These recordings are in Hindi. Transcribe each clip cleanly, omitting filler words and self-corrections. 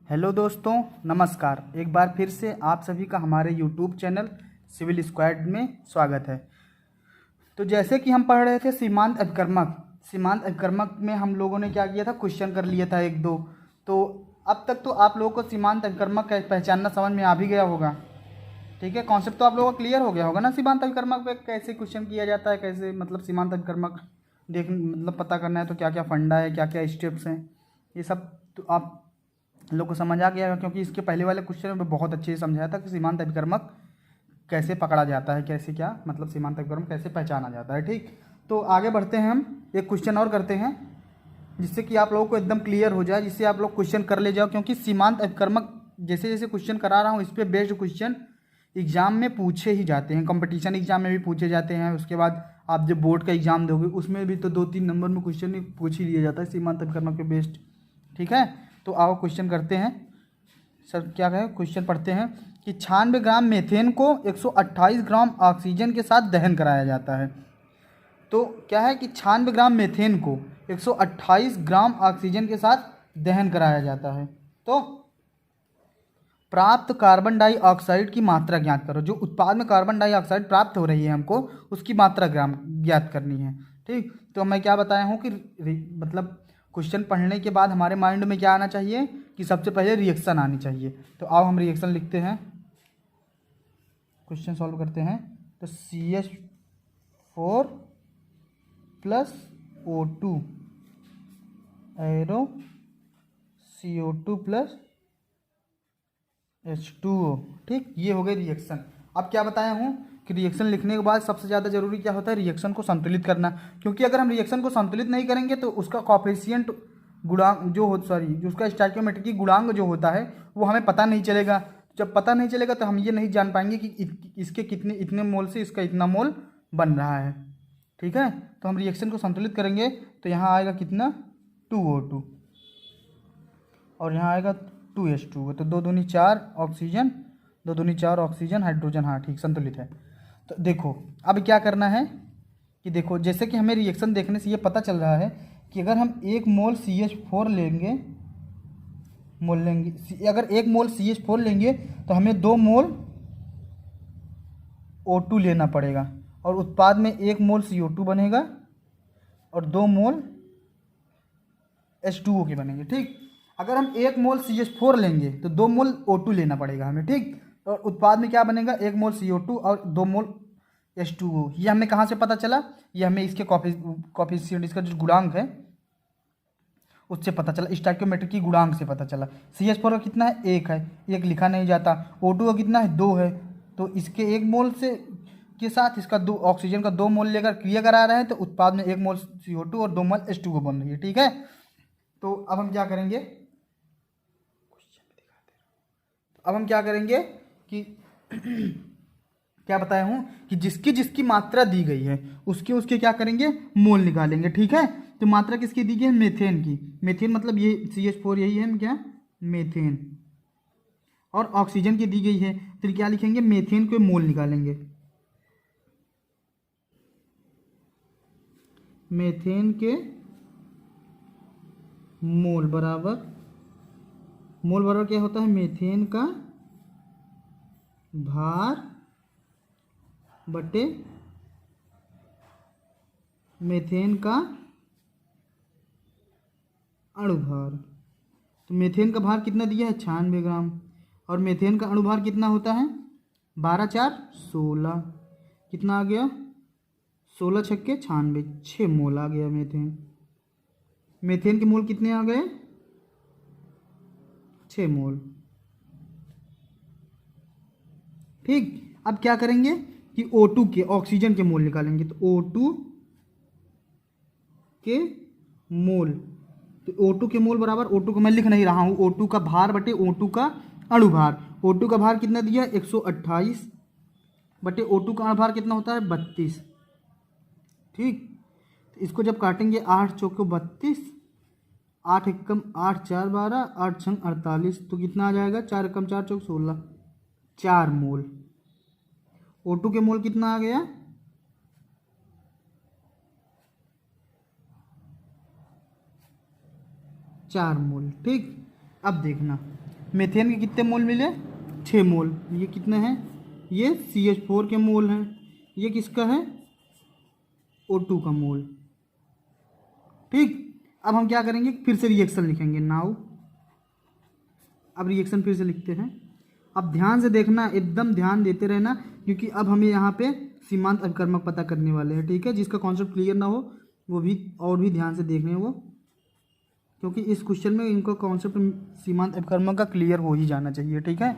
हेलो दोस्तों, नमस्कार। एक बार फिर से आप सभी का हमारे यूट्यूब चैनल सिविल स्क्वाड में स्वागत है। तो जैसे कि हम पढ़ रहे थे सीमांत अभिकर्मक में हम लोगों ने क्या किया था, क्वेश्चन कर लिया था एक दो। तो अब तक तो आप लोगों को सीमांत अभिकर्मक का पहचानना समझ में आ भी गया होगा। ठीक है, कॉन्सेप्ट तो आप लोगों को क्लियर हो गया होगा ना। सीमांत अभिकर्मक पे कैसे क्वेश्चन किया जाता है, कैसे मतलब सीमांत अभिकर्मक पता करना है तो क्या क्या फंडा है, क्या क्या स्टेप्स हैं, ये सब तो आप लोग को समझ आ गया होगा, क्योंकि इसके पहले वाले क्वेश्चन में बहुत अच्छे से समझाया था कि सीमांत अभिकर्मक कैसे पकड़ा जाता है, कैसे क्या मतलब सीमांत अभिकर्मक कैसे पहचाना जाता है। ठीक, तो आगे बढ़ते हैं, हम एक क्वेश्चन और करते हैं जिससे कि आप लोगों को एकदम क्लियर हो जाए, जिससे आप लोग क्वेश्चन कर ले जाओ। क्योंकि सीमांत अभिकर्मक जैसे जैसे क्वेश्चन करा रहा हूँ, इस पर बेस्ड क्वेश्चन एग्जाम में पूछे ही जाते हैं, कंपटीशन एग्जाम में भी पूछे जाते हैं। उसके बाद आप जब बोर्ड का एग्जाम दोगे उसमें भी तो 2-3 नंबर में क्वेश्चन पूछ ही लिया जाता है सीमांत अभिकर्मक पे बेस्ड। ठीक है, तो आओ क्वेश्चन करते हैं। सर क्या कहे, क्वेश्चन पढ़ते हैं कि 96 ग्राम मीथेन को 128 ग्राम ऑक्सीजन के साथ दहन कराया जाता है। तो क्या है कि 96 ग्राम मीथेन को 128 ग्राम ऑक्सीजन के साथ दहन कराया जाता है। तो प्राप्त कार्बन डाइऑक्साइड की मात्रा ज्ञात करो। जो उत्पाद में कार्बन डाइऑक्साइड प्राप्त हो रही है हमको, उसकी मात्रा ज्ञात करनी है। ठीक, तो मैं क्या बताया हूँ कि मतलब क्वेश्चन पढ़ने के बाद हमारे माइंड में क्या आना चाहिए कि सबसे पहले रिएक्शन आनी चाहिए। तो आओ हम रिएक्शन लिखते हैं, क्वेश्चन सॉल्व करते हैं। तो CH4 plus O2 arrow CO2 plus H2O। ठीक, ये हो गई रिएक्शन। अब क्या बताया हूँ कि रिएक्शन लिखने के बाद सबसे ज़्यादा जरूरी क्या होता है, रिएक्शन को संतुलित करना। क्योंकि अगर हम रिएक्शन को संतुलित नहीं करेंगे तो उसका कॉफिशिएंट गुणांक जो हो जो उसका स्टोइकियोमेट्रिक गुणांक जो होता है वो हमें पता नहीं चलेगा। जब पता नहीं चलेगा तो हम ये नहीं जान पाएंगे कि इसके कितने इतने मोल से इसका इतना मोल बन रहा है। ठीक है, तो हम रिएक्शन को संतुलित करेंगे तो यहाँ आएगा कितना 2O2 और यहाँ आएगा 2H2। तो 2 दूनी 4 ऑक्सीजन, 2 दूनी 4 ऑक्सीजन, हाइड्रोजन। हाँ ठीक, संतुलित है। तो देखो अब क्या करना है कि देखो जैसे कि हमें रिएक्शन देखने से ये पता चल रहा है कि अगर हम 1 मोल CH4 लेंगे अगर 1 मोल CH4 लेंगे तो हमें 2 मोल O2 लेना पड़ेगा और उत्पाद में 1 मोल CO2 बनेगा और 2 मोल H2O के बनेंगे। ठीक, अगर हम 1 मोल CH4 लेंगे तो 2 मोल O2 लेना पड़ेगा हमें। ठीक, और उत्पाद में क्या बनेगा, 1 मोल CO2 और 2 मोल H2O। ये हमें कहाँ से पता चला, ये हमें इसके कॉफिशिएंट इसका जो गुणांक है उससे पता चला, स्टोइकियोमेट्रिक की गुणांक से पता चला। CH4 का कितना है, 1 है, 1 लिखा नहीं जाता। O2 का कितना है, 2 है। तो इसके 1 मोल से के साथ इसका 2 ऑक्सीजन का 2 मोल लेकर क्रिया करा रहे हैं तो उत्पाद में 1 मोल CO2 और 2 मोल H2O बन रही है। ठीक है, तो अब हम क्या करेंगे, कि क्या बताया हूँ कि जिसकी जिसकी मात्रा दी गई है उसके उसके क्या करेंगे, मोल निकालेंगे। ठीक है, तो मात्रा किसकी दी गई है, मीथेन की। मीथेन मतलब ये CH4 यही है क्या, मीथेन। और ऑक्सीजन की दी गई है फिर क्या लिखेंगे, मीथेन के मोल निकालेंगे। मीथेन के मोल बराबर क्या होता है, मीथेन का भार बटे मीथेन का अणुभार। तो मीथेन का भार कितना दिया है, 96 ग्राम, और मीथेन का अणुभार कितना होता है, 12 4 16। कितना आ गया, 16 छक्के 96, 6 मोल आ गया मीथेन। मीथेन के मोल कितने आ गए, 6 मोल। ठीक, अब क्या करेंगे कि O2 के ऑक्सीजन के मोल निकालेंगे। तो O2 के मोल, तो O2 के मोल बराबर, O2 को मैं लिख नहीं रहा हूँ, O2 का भार बटे O2 का अणुभार। O2 का भार कितना दिया, 128 बटे O2 का अणुभार कितना होता है, 32। ठीक, तो इसको जब काटेंगे 8 चौके 32, 8 एकम 8 4 12, 8 छंग 48, तो कितना आ जाएगा, 4 एकम 4 चौक 16, 4 मोल। O2 के मोल कितना आ गया, 4 मोल। ठीक, अब देखना मीथेन के कितने मोल मिले? 6 मोल। ये कितने हैं? ये CH4 के मोल हैं। ये किसका है? O2 का मोल। ठीक, अब हम क्या करेंगे, फिर से रिएक्शन लिखेंगे नाउ। अब रिएक्शन फिर से लिखते हैं। अब ध्यान से देखना, एकदम ध्यान देते रहना, क्योंकि अब हमें यहाँ पे सीमांत अभिकर्मक पता करने वाले हैं। ठीक है, जिसका कॉन्सेप्ट क्लियर ना हो वो भी और भी ध्यान से देख लें वो, क्योंकि इस क्वेश्चन में इनको कॉन्सेप्ट सीमांत अभिकर्मक का क्लियर हो ही जाना चाहिए। ठीक है,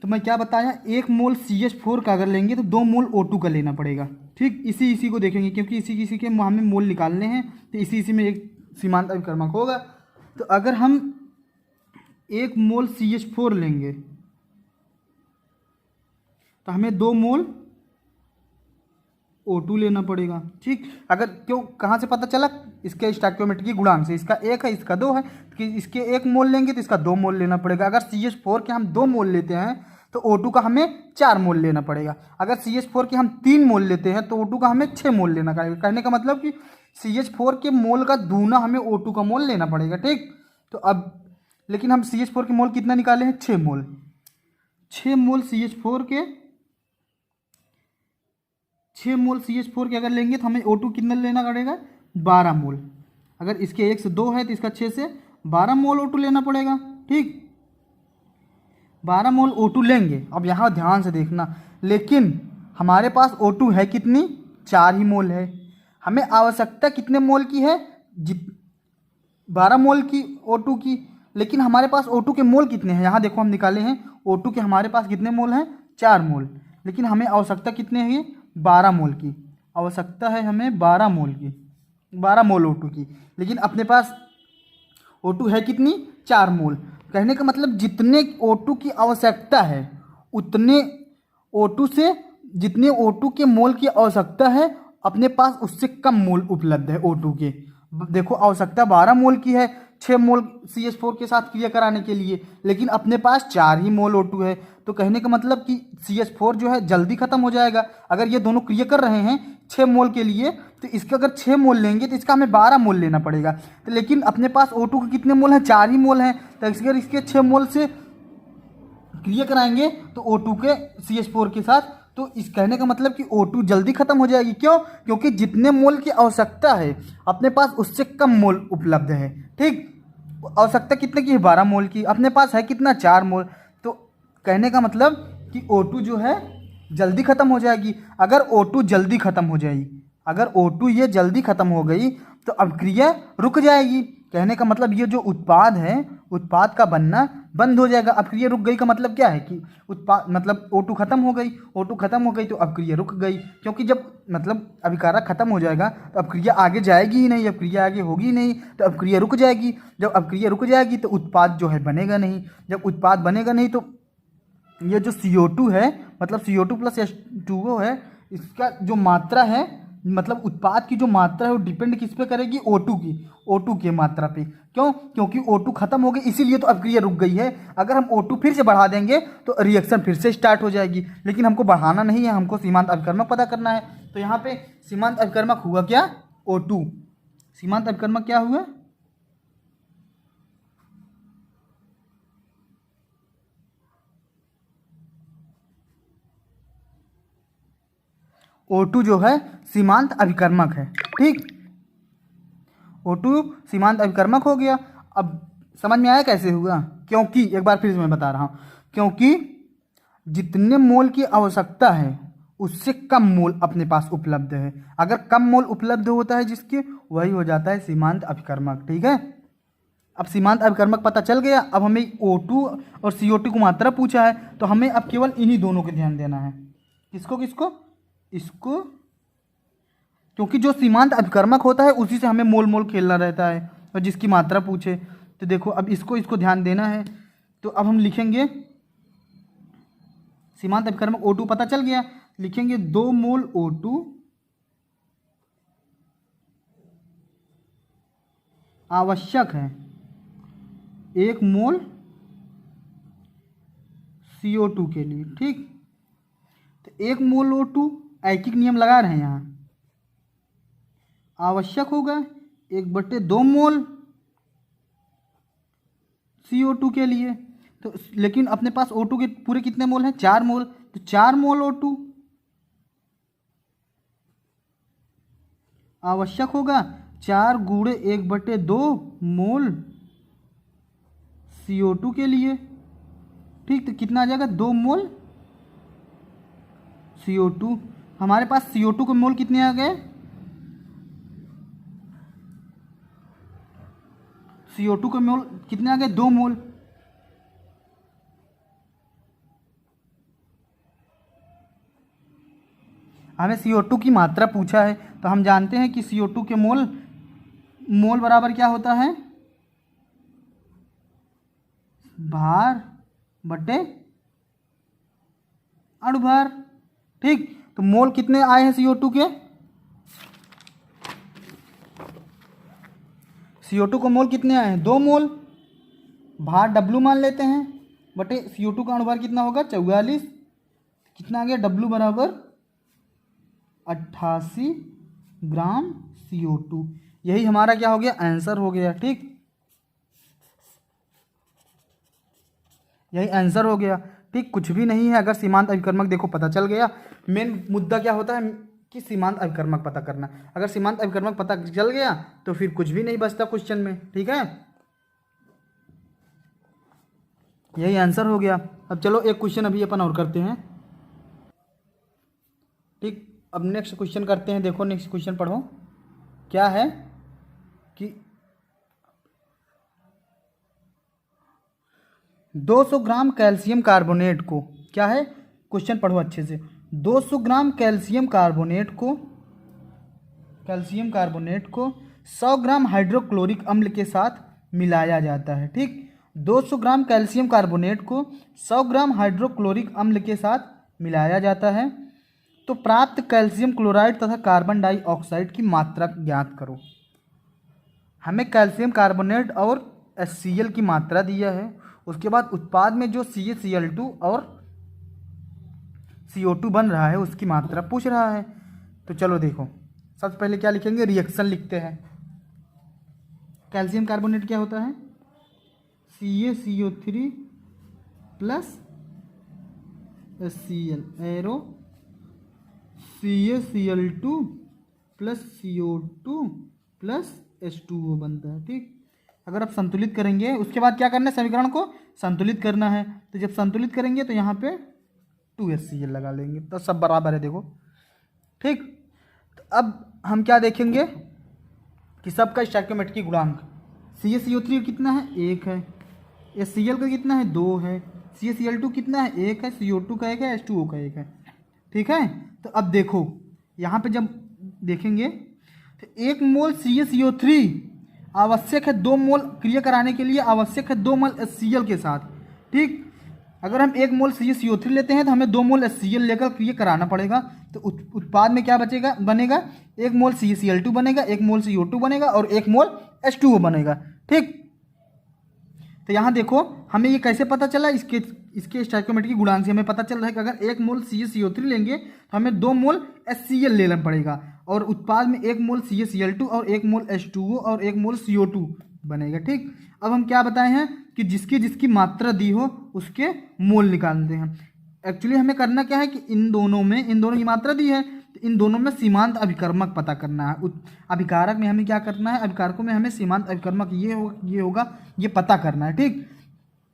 तो मैं क्या बताया, 1 मोल CH4 का अगर लेंगे तो 2 मोल O2 का लेना पड़ेगा। ठीक, इसी को देखेंगे, क्योंकि इसी के हमें मोल निकालने हैं, तो इसी में एक सीमांत अभिकर्मक होगा। तो अगर हम 1 मोल CH4 लेंगे तो हमें 2 मोल O2 लेना पड़ेगा। ठीक, अगर क्यों, कहाँ से पता चला? इसके स्टोइकियोमेट्रिक गुणांक से। इसका 1 है, इसका 2 है, कि इसके 1 मोल लेंगे तो इसका 2 मोल लेना पड़ेगा। अगर CH4 के हम 2 मोल लेते हैं तो O2 का हमें 4 मोल लेना पड़ेगा। अगर CH4 के हम 3 मोल लेते हैं तो O2 का हमें 6 मोल लेना पड़ेगा। कहने का मतलब कि CH4 के मोल का दूना हमें O2 का मोल लेना पड़ेगा। ठीक, तो अब लेकिन हम CH4 के मोल कितना निकाले हैं? 6 मोल। 6 मोल CH4 के, 6 मोल CH4 के अगर लेंगे तो हमें O2 कितना लेना पड़ेगा? 12 मोल। अगर इसके 1 से 2 है तो इसका 6 से 12 मोल O2 लेना पड़ेगा। ठीक, 12 मोल O2 लेंगे। अब यहाँ ध्यान से देखना, लेकिन हमारे पास O2 है कितनी? 4 ही मोल है। हमें आवश्यकता कितने मोल की है? 12 मोल की O2 की। लेकिन हमारे पास O2 के मोल कितने हैं? यहाँ देखो हम निकाले हैं, O2 के हमारे पास कितने मोल हैं? 4 मोल। लेकिन हमें आवश्यकता कितने है? 12 मोल की आवश्यकता है हमें, 12 मोल की, 12 मोल O2 की। लेकिन अपने पास O2 है कितनी? 4 मोल। कहने का मतलब जितने O2 की आवश्यकता है उतने O2 से, जितने O2 के मोल की आवश्यकता है अपने पास उससे कम मोल उपलब्ध है O2 के। देखो आवश्यकता 12 मोल की है 6 मोल CH4 के साथ क्रिया कराने के लिए, लेकिन अपने पास 4 ही मोल O2 है। तो कहने का मतलब कि CH4 जो है जल्दी खत्म हो जाएगा। अगर ये दोनों क्रिया कर रहे हैं 6 मोल के लिए, तो इसके अगर 6 मोल लेंगे तो इसका हमें 12 मोल लेना पड़ेगा। तो लेकिन अपने पास O2 के कितने मोल हैं? 4 ही मोल हैं। तो अगर इसके 6 मोल से क्रिया कराएंगे तो O2 के CH4 के साथ, तो इस कहने का मतलब कि O2 जल्दी खत्म हो जाएगी। क्यों? क्योंकि जितने मोल की आवश्यकता है अपने पास उससे कम मोल उपलब्ध है। ठीक, आवश्यकता कितने की है? 12 मोल की। अपने पास है कितना? 4 मोल। तो कहने का मतलब कि O2 जो है जल्दी खत्म हो जाएगी। अगर O2 जल्दी खत्म हो जाएगी, अगर O2 ये जल्दी खत्म हो गई तो अभिक्रिया रुक जाएगी। कहने का मतलब ये जो उत्पाद है, उत्पाद का बनना बंद हो जाएगा। अभिक्रिया रुक गई का मतलब क्या है कि उत्पाद मतलब O2 खत्म हो गई, O2 खत्म हो गई तो अभिक्रिया रुक गई। क्योंकि जब मतलब अभिकारक खत्म हो जाएगा तो अभिक्रिया आगे जाएगी ही नहीं, अभिक्रिया आगे होगी नहीं, तो अभिक्रिया रुक जाएगी। जब अभिक्रिया रुक जाएगी तो उत्पाद जो है बनेगा नहीं। जब उत्पाद बनेगा नहीं तो ये जो CO2 है, मतलब CO2 प्लस H2O है, इसका जो मात्रा है, मतलब उत्पाद की जो मात्रा है वो डिपेंड किस पे करेगी? O2 की, O2 के मात्रा पे। क्यों? क्योंकि O2 खत्म हो गई, इसीलिए तो अभिक्रिया रुक गई है। अगर हम O2 फिर से बढ़ा देंगे तो रिएक्शन फिर से स्टार्ट हो जाएगी। लेकिन हमको बढ़ाना नहीं है, हमको सीमांत अभिकर्मक पता करना है। तो यहाँ पे सीमांत अभिकर्मक हुआ क्या? O2। सीमांत अभिकर्मक क्या हुआ? O2 जो है सीमांत अभिकर्मक है। ठीक, O2 सीमांत अभिकर्मक हो गया। अब समझ में आया कैसे हुआ? क्योंकि एक बार फिर से मैं बता रहा हूँ, क्योंकि जितने मोल की आवश्यकता है उससे कम मोल अपने पास उपलब्ध है। अगर कम मोल उपलब्ध होता है जिसके, वही हो जाता है सीमांत अभिकर्मक। ठीक है, अब सीमांत अभिकर्मक पता चल गया। अब हमें O2 और CO2 की मात्रा पूछा है, तो हमें अब केवल इन्हीं दोनों के ध्यान देना है। किसको किसको? इसको, क्योंकि जो सीमांत अभिकर्मक होता है उसी से हमें मोल मोल खेलना रहता है, और जिसकी मात्रा पूछे। तो देखो अब इसको ध्यान देना है। तो अब हम लिखेंगे सीमांत अभिकर्मक O2 पता चल गया, लिखेंगे 2 मोल O2 आवश्यक है 1 मोल CO2 के लिए। ठीक, तो 1 मोल O2 ऐकिक नियम लगा रहे हैं यहाँ, आवश्यक होगा 1/2 मोल CO2 के लिए। तो लेकिन अपने पास O2 के पूरे कितने मोल हैं? 4 मोल। तो 4 मोल O2 आवश्यक होगा। 4 गुणे 1/2 मोल CO2 के लिए। ठीक, तो कितना आ जाएगा? 2 मोल CO2। हमारे पास CO2 के मोल कितने आ गए? CO2 के मोल कितने आ गए? 2 मोल। हमें CO2 की मात्रा पूछा है, तो हम जानते हैं कि CO2 के मोल बराबर क्या होता है? भार बटे अणुभार। ठीक, तो मोल कितने आए हैं CO2 के? CO2 को मोल कितने आए हैं? 2 मोल। भार W मान लेते हैं बटे CO2 का अणुभार कितना होगा? 44। कितना आ गया? W बराबर 88 ग्राम CO2। यही हमारा क्या हो गया? आंसर हो गया। ठीक, यही आंसर हो गया। ठीक, कुछ भी नहीं है। अगर सीमांत अभिकर्मक देखो पता चल गया। मेन मुद्दा क्या होता है कि सीमांत अभिकर्मक पता करना। अगर सीमांत अभिकर्मक पता चल गया तो फिर कुछ भी नहीं बचता क्वेश्चन में। ठीक है, यही आंसर हो गया। अब चलो एक क्वेश्चन अभी अपन और करते हैं। ठीक, अब नेक्स्ट क्वेश्चन करते हैं। देखो नेक्स्ट क्वेश्चन पढ़ो। क्या है कि 200 ग्राम कैल्शियम कार्बोनेट को, क्या है क्वेश्चन पढ़ो अच्छे से। 200 ग्राम कैल्शियम कार्बोनेट को 100 ग्राम हाइड्रोक्लोरिक अम्ल के साथ मिलाया जाता है। ठीक, 200 ग्राम कैल्शियम कार्बोनेट को 100 ग्राम हाइड्रोक्लोरिक अम्ल के साथ मिलाया जाता है, तो प्राप्त कैल्शियम क्लोराइड तथा कार्बन डाइऑक्साइड की मात्रा ज्ञात करो। हमें कैल्शियम कार्बोनेट और HCl की मात्रा दिया है। उसके बाद उत्पाद में जो CaCl2 और CO2 बन रहा है उसकी मात्रा पूछ रहा है। तो चलो देखो, सबसे पहले क्या लिखेंगे? रिएक्शन लिखते हैं। कैल्शियम कार्बोनेट क्या होता है? CaCO3 plus HCl arrow CaCl2 plus CO2 plus H2O बनता है। ठीक, अगर आप संतुलित करेंगे उसके बाद क्या करना है? समीकरण को संतुलित करना है। तो जब संतुलित करेंगे तो यहाँ पे 2HCl लगा लेंगे तो सब बराबर है। देखो ठीक, तो अब हम क्या देखेंगे कि सबका स्टोइकियोमेट्रिक गुणांक CaCO3 कितना है? 1 है। HCl का कितना है? 2 है। CaCl2 कितना है? 1 है। CO2 का 1 है। H2O का 1 है। ठीक है, तो अब देखो यहाँ पे जब देखेंगे तो 1 मोल CaCO3 आवश्यक है 2 मोल क्रिया कराने के लिए, आवश्यक है 2 मोल HCl के साथ। ठीक, अगर हम 1 मोल CaCO3 लेते हैं तो हमें 2 मोल HCl लेकर क्रिया कराना पड़ेगा। तो उत्पाद में क्या बनेगा? 1 मोल CaCl2 बनेगा, 1 मोल CO2 बनेगा और 1 मोल H2O बनेगा। ठीक, तो यहाँ देखो हमें ये कैसे पता चला? इसके स्टोइकियोमेट्रिक गुणांक से हमें पता चल रहा है कि अगर 1 मोल CaCO3 लेंगे तो हमें 2 मोल HCl लेना पड़ेगा और उत्पाद में 1 मोल CaCl2 और 1 मोल H2O और 1 मोल CO2 बनेगा। ठीक, अब हम क्या बताए हैं कि जिसकी मात्रा दी हो उसके मोल निकालते हैं। एक्चुअली हमें करना क्या है कि इन दोनों की मात्रा दी है तो इन दोनों में सीमांत अभिकर्मक पता करना है। अभिकारक में हमें क्या करना है? अभिकारकों में हमें सीमांत अभिकर्मक ये होगा ये पता करना है। ठीक,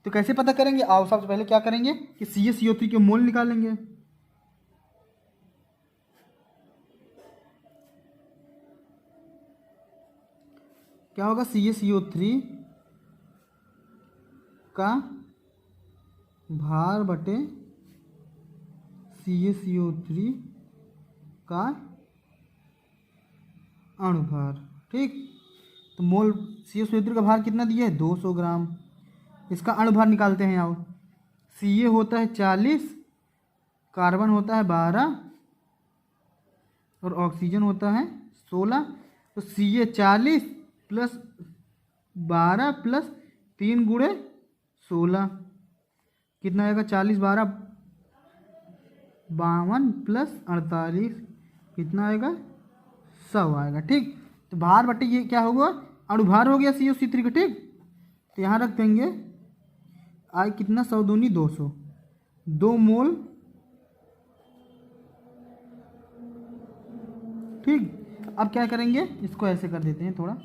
तो कैसे पता करेंगे? आओ सबसे पहले क्या करेंगे कि CaCO3 के मोल निकालेंगे। क्या होगा? CaCO3 का भार बटे CaCO3 का अणुभार। ठीक, तो मोल CaCO3 का भार कितना दिया है? 200 ग्राम। इसका अणुभार निकालते हैं। आओ, Ca होता है 40, कार्बन होता है 12 और ऑक्सीजन होता है 16। तो Ca 40 प्लस 12 प्लस 3 गुणे 16 कितना आएगा? 40 12 52 प्लस 48 कितना आएगा? 100 आएगा। ठीक, तो भार बटे ये क्या होगा? अणुभार हो गया CaCO3 का। ठीक, तो यहाँ रख देंगे आई कितना, 100 दूनी 200, 2 मोल। ठीक, अब क्या करेंगे, इसको ऐसे कर देते हैं थोड़ा।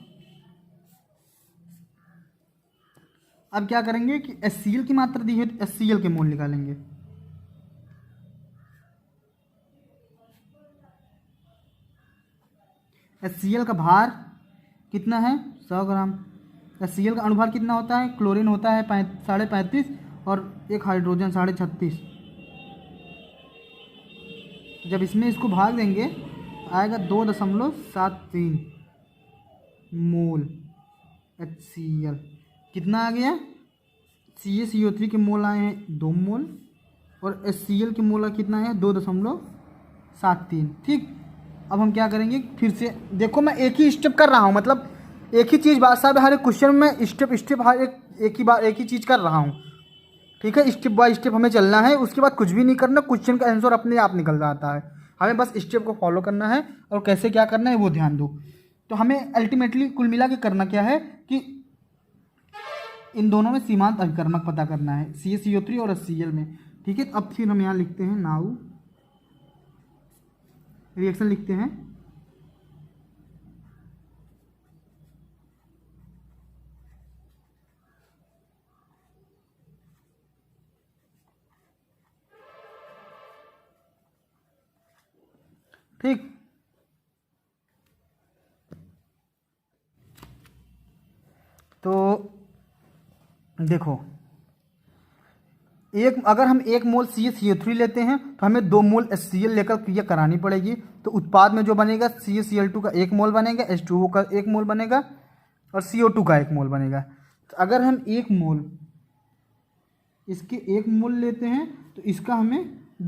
अब क्या करेंगे कि HCl की मात्रा दी है तो HCl के मोल निकालेंगे। HCl का भार कितना है, 100 ग्राम। HCl का अणुभार कितना होता है, क्लोरीन होता है 35.5 और एक हाइड्रोजन 36.5। जब इसमें इसको भाग देंगे आएगा 2.73 मोल HCl। कितना आ गया, CaCO3 के मोल आए हैं 2 मोल और HCl के मोल कितना है 2.73। ठीक, अब हम क्या करेंगे, फिर से देखो मैं एक ही स्टेप कर रहा हूँ, मतलब एक ही चीज़ बात साहब, हर एक क्वेश्चन में स्टेप हर एक ही चीज़ कर रहा हूँ। ठीक है, स्टेप बाय स्टेप हमें चलना है, उसके बाद कुछ भी नहीं करना, क्वेश्चन का आंसर अपने आप निकल जाता है। हमें बस स्टेप को फॉलो करना है और कैसे क्या करना है वो ध्यान दो। तो हमें अल्टीमेटली कुल मिला के करना क्या है कि इन दोनों में सीमांत अभिकर्मक पता करना है, CaCO3 और HCl में। ठीक है, अब फिर हम यहाँ लिखते हैं नाउ रिएक्शन लिखते हैं। ठीक, तो देखो अगर हम 1 मोल CaCO3 लेते हैं तो हमें 2 मोल HCl लेकर क्रिया करानी पड़ेगी। तो उत्पाद में जो बनेगा CaCl2 का 1 मोल बनेगा, H2O का 1 मोल बनेगा और CO2 का 1 मोल बनेगा। तो अगर हम 1 मोल इसके 1 मोल लेते हैं तो इसका हमें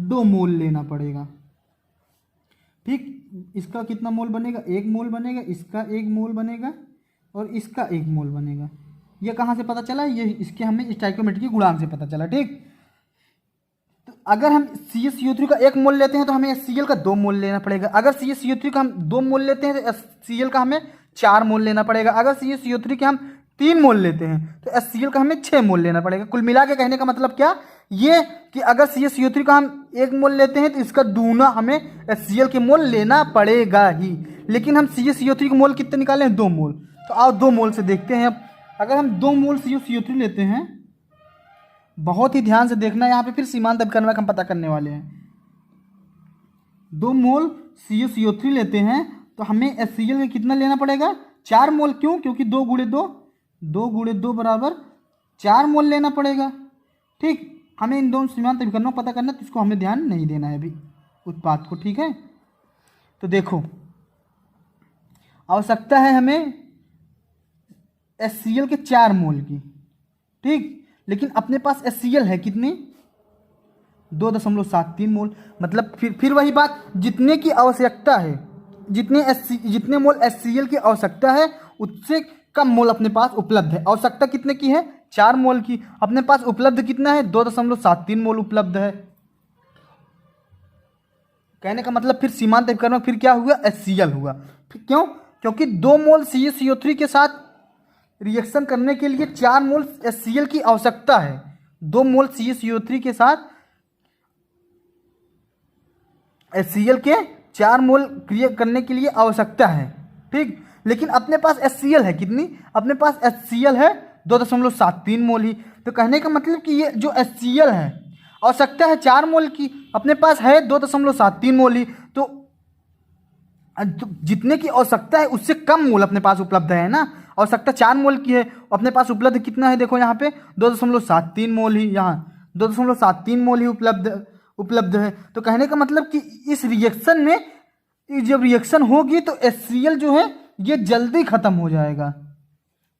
2 मोल लेना पड़ेगा। ठीक, इसका कितना मोल बनेगा, 1 मोल बनेगा, इसका 1 मोल बनेगा और इसका 1 मोल बनेगा। ये कहाँ से पता चला, ये इसके हमें स्टोइकियोमेट्रिक गुणांक से पता चला। ठीक, तो अगर हम CaCO3 का 1 मोल लेते हैं तो हमें HCl का 2 मोल लेना पड़ेगा। अगर CaCO3 का हम 2 मोल लेते हैं तो HCl का हमें 4 मोल लेना पड़ेगा। अगर CaCO3 के हम 3 मोल लेते हैं तो HCl का हमें 6 मोल लेना पड़ेगा। कुल मिला के कहने का मतलब क्या, ये कि अगर CaCO3 का हम 1 मोल लेते हैं तो इसका दूना हमें HCl के मोल लेना पड़ेगा ही। लेकिन हम CaCO3 के मोल कितने निकाले हैं, 2 मोल। तो आओ 2 मोल से देखते हैं। अब अगर हम 2 मोल CaCO3 लेते हैं, बहुत ही ध्यान से देखना, यहाँ पे फिर सीमांत अभिकर्मक हम पता करने वाले हैं। 2 मोल CaCO3 लेते हैं तो हमें HCl में कितना लेना पड़ेगा, 4 मोल। क्यों, क्योंकि 2 गुणे 2 बराबर 4 मोल लेना पड़ेगा। ठीक, हमें इन दोनों सीमांत अभिकर्मक पता करना, तो इसको हमें ध्यान नहीं देना है अभी उत्पाद को। ठीक है, तो देखो आवश्यकता है हमें HCl के 4 मोल की। ठीक, लेकिन अपने पास HCl है कितनी, 2.73 मोल। मतलब फिर वही बात, जितने की आवश्यकता है, जितने मोल HCl की आवश्यकता है उससे कम मोल अपने पास उपलब्ध है। आवश्यकता कितने की है, 4 मोल की। अपने पास उपलब्ध कितना है, 2.73 मोल उपलब्ध है। कहने का मतलब फिर सीमांत अभिकर्मक फिर क्या हुआ, HCl हुआ। क्यों, क्योंकि 2 मोल CaCO3 के साथ रिएक्शन करने के लिए 4 मोल HCl की आवश्यकता है। 2 मोल CaCO3 के साथ HCl के 4 मोल क्रिया करने के लिए आवश्यकता है। ठीक, लेकिन अपने पास HCl है कितनी, अपने पास HCl है 2.73 मोल ही। तो कहने का मतलब कि ये जो HCl है आवश्यकता है 4 मोल की, अपने पास है 2.73 मोल ही। तो जितने की आवश्यकता है उससे कम मोल अपने पास उपलब्ध है ना। आवश्यकता 4 मोल की है, अपने पास उपलब्ध कितना है, देखो यहाँ पे 2.73 मोल ही, यहाँ 2.73 मोल ही उपलब्ध है। तो कहने का मतलब कि इस रिएक्शन में जब रिएक्शन होगी तो HCl जो है ये जल्दी खत्म हो जाएगा,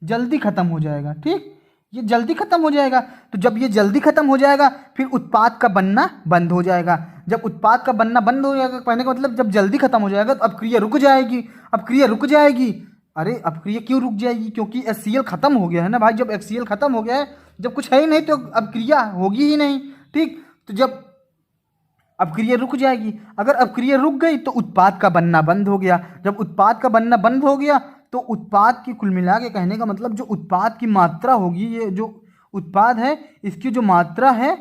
जल्दी खत्म हो जाएगा। ठीक, ये जल्दी खत्म हो जाएगा। तो जब ये जल्दी खत्म हो जाएगा फिर उत्पाद का बनना बंद हो जाएगा। जब उत्पाद का बनना बंद हो जाएगा, कहने का मतलब जब जल्दी खत्म हो जाएगा तो अब क्रिया रुक जाएगी। अब क्रिया रुक जाएगी, अरे अब क्रिया क्यों रुक जाएगी, क्योंकि HCl खत्म हो गया है ना भाई। जब HCl खत्म हो गया है, जब कुछ है ही नहीं तो अब क्रिया होगी ही नहीं। ठीक, तो जब अब क्रिया रुक जाएगी, अगर अब क्रिया रुक गई तो उत्पाद का बनना बंद हो गया। जब उत्पाद का बनना बंद हो गया तो उत्पाद की कुल मिला के कहने का मतलब जो उत्पाद की मात्रा होगी, ये जो उत्पाद है इसकी जो मात्रा है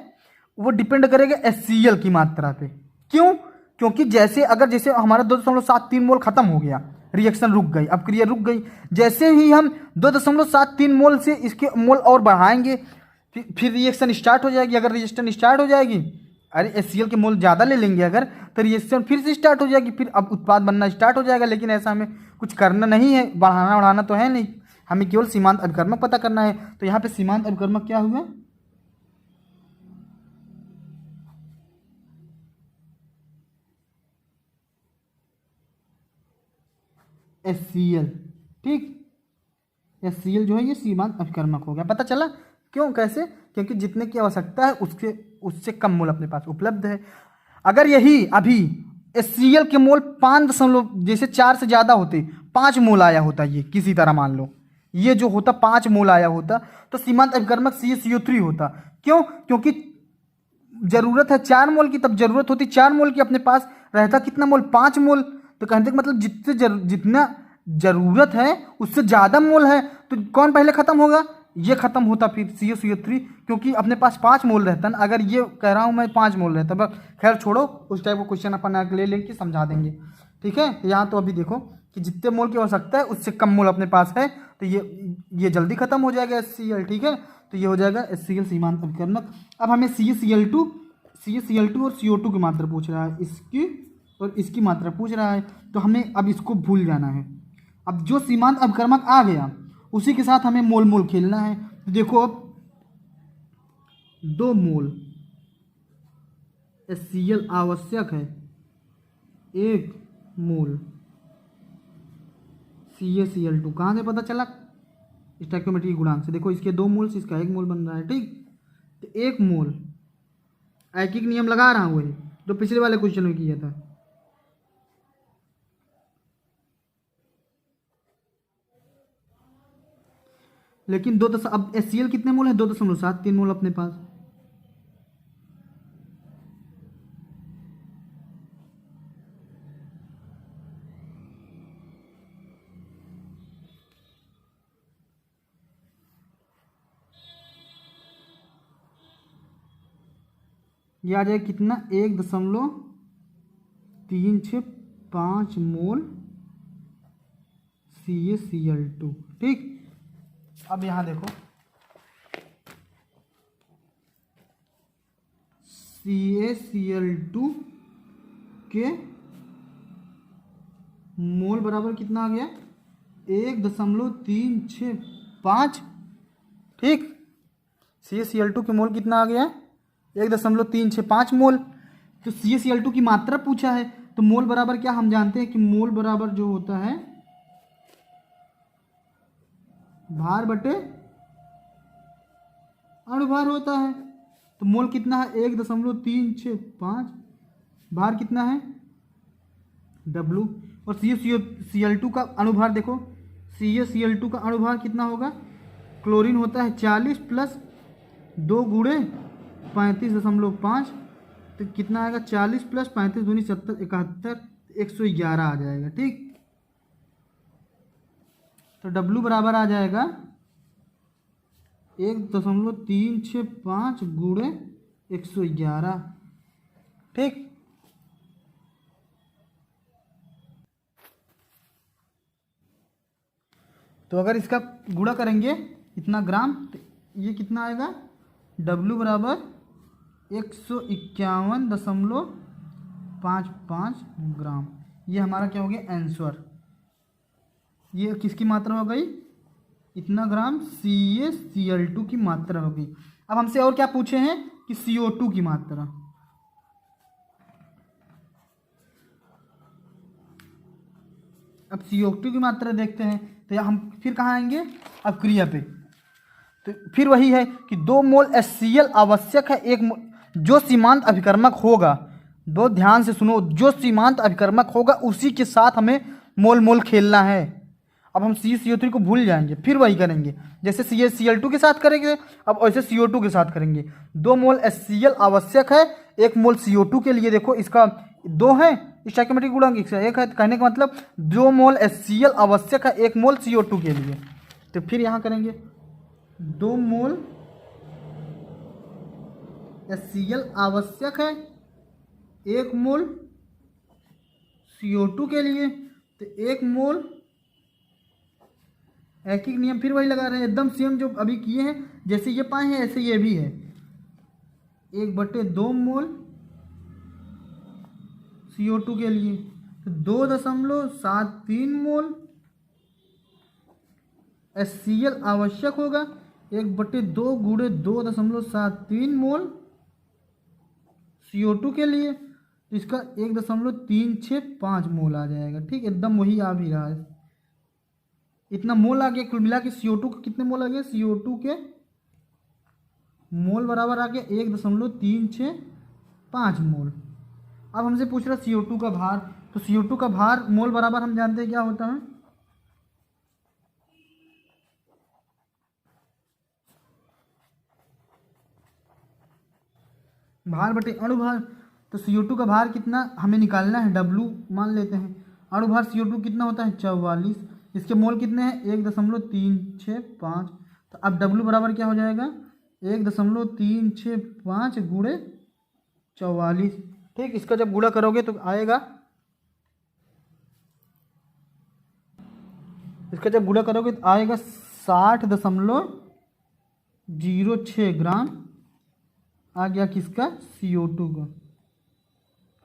वो डिपेंड करेगा HCl की मात्रा पे। क्यों? क्योंकि जैसे हमारा 2.73 मोल खत्म हो गया, रिएक्शन रुक गई, अब क्रिया रुक गई। जैसे ही हम 2.73 मोल से इसके मोल और बढ़ाएंगे फिर रिएक्शन स्टार्ट हो जाएगी। अगर रिएक्शन स्टार्ट हो जाएगी, अरे HCl के मोल ज़्यादा ले लेंगे अगर, तो रिएक्शन फिर से स्टार्ट हो जाएगी, फिर अब उत्पाद बनना स्टार्ट हो जाएगा। लेकिन ऐसा हमें कुछ करना नहीं है, बढ़ाना तो है नहीं, हमें केवल सीमांत अभिकर्मक पता करना है। तो यहाँ पे सीमांत अभिकर्मक क्या हुआ? HCl। ठीक, HCl जो है ये सीमांत अभिकर्मक हो गया। पता चला क्यों, कैसे? क्योंकि जितने की आवश्यकता है उससे कम मोल अपने पास उपलब्ध है। अगर यही अभी HCl के मोल 4 से ज़्यादा होते, 5 मोल आया होता, ये किसी तरह मान लो ये जो होता 5 मोल आया होता, तो सीमांत अभिकर्मक CaCO3 होता। क्यों? क्योंकि जरूरत है 4 मोल की, तब जरूरत होती 4 मोल की, अपने पास रहता कितना मोल? 5 मोल। तो कहने का मतलब जितना जरूरत है उससे ज़्यादा मोल है, तो कौन पहले ख़त्म होगा? ये ख़त्म होता फिर CaCO3, क्योंकि अपने पास 5 मोल रहता ना। अगर ये कह रहा हूँ मैं 5 मोल रहता, बस खैर छोड़ो, उस टाइप का क्वेश्चन अपन ले लेंगे, समझा देंगे। ठीक है, यहाँ तो अभी देखो कि जितने मोल की आवश्यकता है उससे कम मोल अपने पास है, तो ये जल्दी ख़त्म हो जाएगा HCl। ठीक है, तो ये हो जाएगा HCl सीमांत अभिकर्मक। अब हमें CaCl2 और CO2 की मात्रा पूछ रहा है, इसकी और इसकी मात्रा पूछ रहा है, तो हमें अब इसको भूल जाना है। अब जो सीमांत अभिकर्मक आ गया उसी के साथ हमें मोल मोल खेलना है। तो देखो अब 2 मोल HCl आवश्यक है, 1 मोल CaCl2। कहाँ से पता चला? स्टोइकियोमेट्रिक गुणांक से। देखो इसके 2 मोल से इसका 1 मोल बन रहा है। ठीक, तो 1 मोल ऐकिक नियम लगा रहा हूँ वही जो पिछले वाले क्वेश्चन में किया था। लेकिन अब HCl कितने मोल है? 2.73 मोल अपने पास। ये आ जाएगा कितना? 1.365 मोल CaCl2। ठीक, अब यहाँ देखो CaCl2 के मोल बराबर कितना आ गया? 1.365। ठीक, CaCl2 के मोल कितना आ गया? 1.365 मोल। तो CaCl2 की मात्रा पूछा है, तो मोल बराबर क्या हम जानते हैं कि मोल बराबर जो होता है भार बटे अणुभार होता है। तो मोल कितना है? 1.365, भार कितना है? W। और CaCl2 का अणुभार देखो, CaCl2 का अणुभार कितना होगा? क्लोरीन होता है 40 प्लस 2 गुणे 35.5, तो कितना आएगा? 40 प्लस 35 दूनी 70, 71, 111 आ जाएगा। ठीक, तो W बराबर आ जाएगा 1.365 गुणे 111। ठीक, तो अगर इसका गुणा करेंगे इतना ग्राम, तो ये कितना आएगा? W बराबर 151.55 ग्राम। ये हमारा क्या हो गया? आंसर। ये किसकी मात्रा हो गई? इतना ग्राम CaCl2 की मात्रा हो गई। अब हमसे और क्या पूछे हैं कि CO2 की मात्रा। अब CO2 की मात्रा देखते हैं, तो हम फिर कहाँ आएंगे? अब क्रिया पे। तो फिर वही है कि 2 मोल HCl आवश्यक है, 1 मोल जो सीमांत अभिकर्मक होगा, दो ध्यान से सुनो, जो सीमांत अभिकर्मक होगा उसी के साथ हमें मोल मोल खेलना है। अब हम CaCO3 को भूल जाएंगे, फिर वही करेंगे जैसे CaCl2 के साथ करेंगे, अब वैसे CO2 के साथ करेंगे। 2 मोल HCl आवश्यक है, 1 मोल CO2 के लिए। देखो इसका 2 है स्टोइकियोमेट्रिक गुणांक, इसका 1 है। कहने का मतलब 2 मोल HCl आवश्यक है, 1 मोल CO2 के लिए। तो फिर यहाँ करेंगे 2 मोल HCl आवश्यक है 1 मोल CO2 के लिए, तो 1 मोल एक ही नियम फिर वही लगा रहे हैं, एकदम सेम जो अभी किए हैं, जैसे ये पाए हैं ऐसे ये भी है, 1/2 मोल CO2 के लिए, तो 2.73 मोल HCl आवश्यक होगा, 1/2 गुणे 2.73 मोल CO2 के लिए, तो इसका 1.365 मोल आ जाएगा। ठीक, एकदम वही आ भी रहा है, इतना मोल आ गया। कुल मिला के CO2 के कितने मोल आ गए, CO2 के मोल बराबर आ गया 1.365 मोल। अब हमसे पूछ रहा CO2 का भार, तो CO2 का भार मोल बराबर हम जानते हैं क्या होता है, भार बटे अणुभार। तो CO2 का भार कितना हमें निकालना है, W मान लेते हैं। अणुभार CO2 कितना होता है 44, इसके मोल कितने हैं 1.365, तो अब W बराबर क्या हो जाएगा 1.365 गुणे 44। ठीक, इसका जब गुणा करोगे तो आएगा, इसका जब गुणा करोगे तो आएगा 60.06 ग्राम आ गया किसका, CO2 का।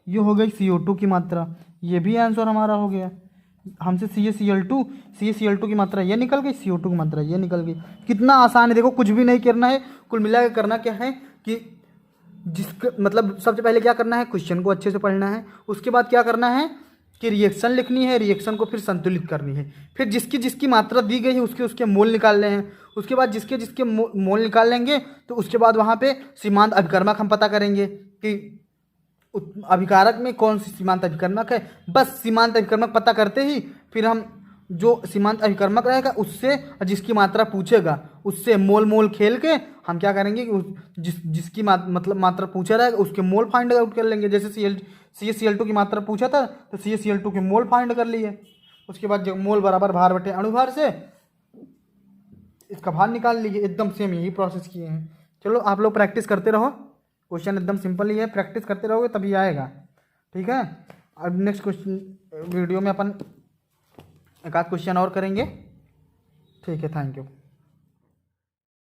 ये हो गई CO2 की मात्रा, ये भी आंसर हमारा हो गया। हमसे CaCl2 की मात्रा ये निकल गई, CO2 की मात्रा ये निकल गई। कितना आसान है, देखो कुछ भी नहीं करना है, कुल मिला के करना क्या है कि जिसका मतलब सबसे पहले क्या करना है, क्वेश्चन को अच्छे से पढ़ना है, उसके बाद क्या करना है कि रिएक्शन लिखनी है, रिएक्शन को फिर संतुलित करनी है, फिर जिसकी जिसकी मात्रा दी गई है उसके उसके मोल निकालने हैं, उसके बाद जिसके जिसके मोल निकाल लेंगे तो उसके बाद वहाँ पे सीमांत अभिकर्मक हम पता करेंगे कि अभिकारक में कौन सी सीमांत अभिकर्मक है। बस सीमांत अभिकर्मक पता करते ही फिर हम जो सीमांत अभिकर्मक रहेगा उससे, जिसकी मात्रा पूछेगा उससे मोल मोल खेल के हम क्या करेंगे कि जिसकी मतलब मात्रा पूछा रहेगा उसके मोल फाइंड आउट कर लेंगे। जैसे CaCl2 की मात्रा पूछा था तो CaCl2 के मोल फाइंड कर लिए, उसके बाद जो मोल बराबर भार बटे अणुभार से इसका भार निकाल लीजिए। एकदम सेम यही प्रोसेस किए हैं। चलो आप लोग प्रैक्टिस करते रहो, क्वेश्चन एकदम सिंपल ही है, प्रैक्टिस करते रहोगे तभी आएगा। ठीक है, अब नेक्स्ट क्वेश्चन वीडियो में अपन एक आध क्वेश्चन और करेंगे। ठीक है, थैंक यू।